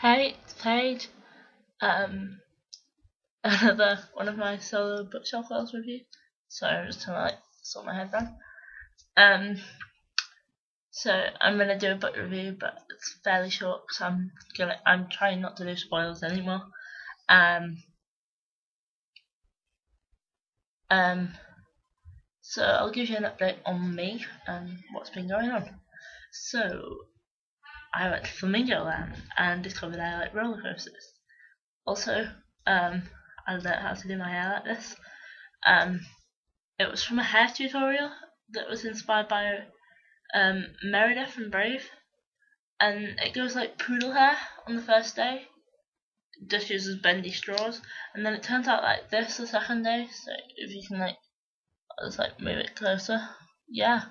Hey, it's Paige. Um, Another one of my solo bookshelf files review. So I'm just trying to sort my head down. So I'm gonna do a book review, but it's fairly short because I'm trying not to do spoilers anymore. So I'll give you an update on me and what's been going on. So I went to Flamingo Land and discovered I like roller coasters. Also, I learned how to do my hair like this. It was from a hair tutorial that was inspired by Meredith from Brave, and it goes like poodle hair on the first day. It just uses bendy straws, and then it turns out like this the second day. So if you can just move it closer, yeah.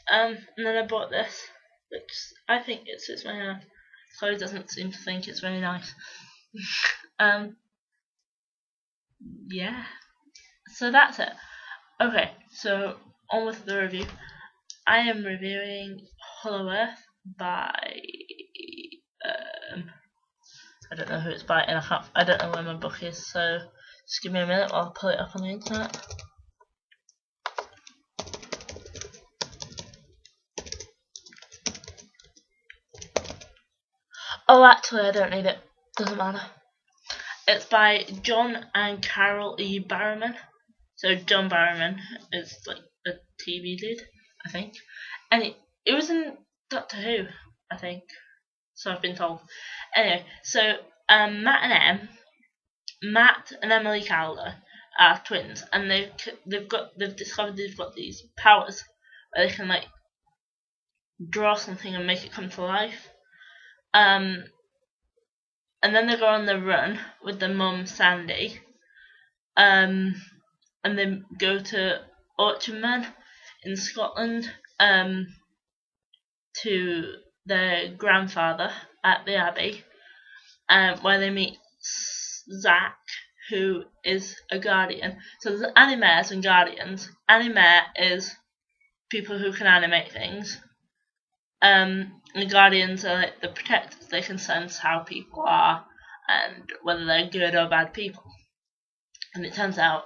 And then I bought this, which I think it suits my hair. Chloe doesn't seem to think it's very nice. Yeah. So that's it. Okay, so on with the review. I am reviewing Hollow Earth by I don't know who it's by, and I don't know where my book is, so just give me a minute while I pull it up on the internet. Oh, actually, I don't need it. Doesn't matter. It's by John and Carol E. Barrowman. So John Barrowman is like a TV dude, I think, and it was in Doctor Who, I think. So I've been told. Anyway, so Matt and Emily Calder are twins, and they've discovered they've got these powers where they can draw something and make it come to life. And then they go on the run with their mum Sandy. And they go to Orchardman in Scotland. To their grandfather at the Abbey, where they meet Zack, who is a guardian. So there's animaires and guardians. Animaire is people who can animate things. And guardians are like the protectors. They can sense how people are and whether they're good or bad people. And it turns out,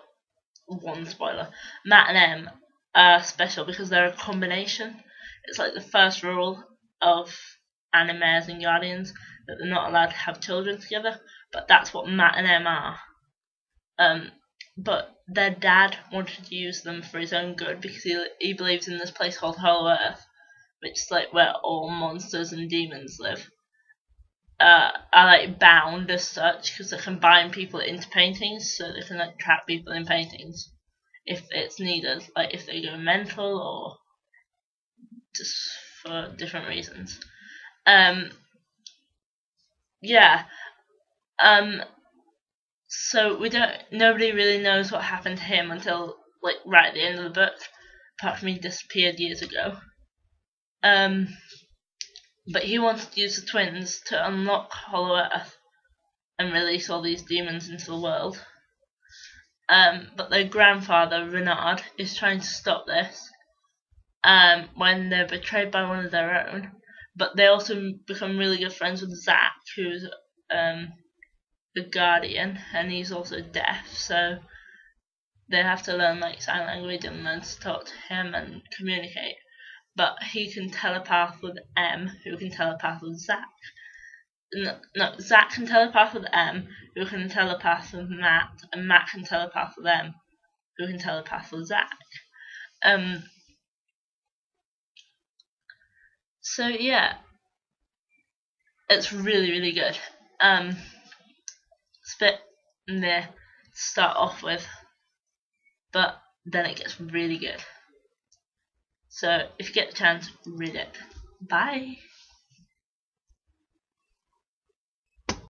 one spoiler, Matt and Em are special because they're a combination. It's like the first rule of animaires and guardians that they're not allowed to have children together, but that's what Matt and Em are. But their dad wanted to use them for his own good because he believes in this place called Hollow Earth, which is like where all monsters and demons live. Are bound as such because they combine people into paintings, so they can trap people in paintings if it's needed, like if they go mental or just for different reasons. Yeah. So nobody really knows what happened to him until right at the end of the book, apart from he disappeared years ago. But he wanted to use the twins to unlock Hollow Earth and release all these demons into the world. But their grandfather, Renard, is trying to stop this when they're betrayed by one of their own. But they also become really good friends with Zack, who's the guardian, and he's also deaf, so they have to learn sign language and learn to talk to him and communicate. But he can telepath with Em, who can telepath with Zack. No, Zack can telepath with Em, who can telepath with Matt, and Matt can telepath with Em, who can telepath with Zack. So yeah, it's really, really good. It's a bit meh to start off with, but then it gets really good. So if you get the chance, read it. Bye.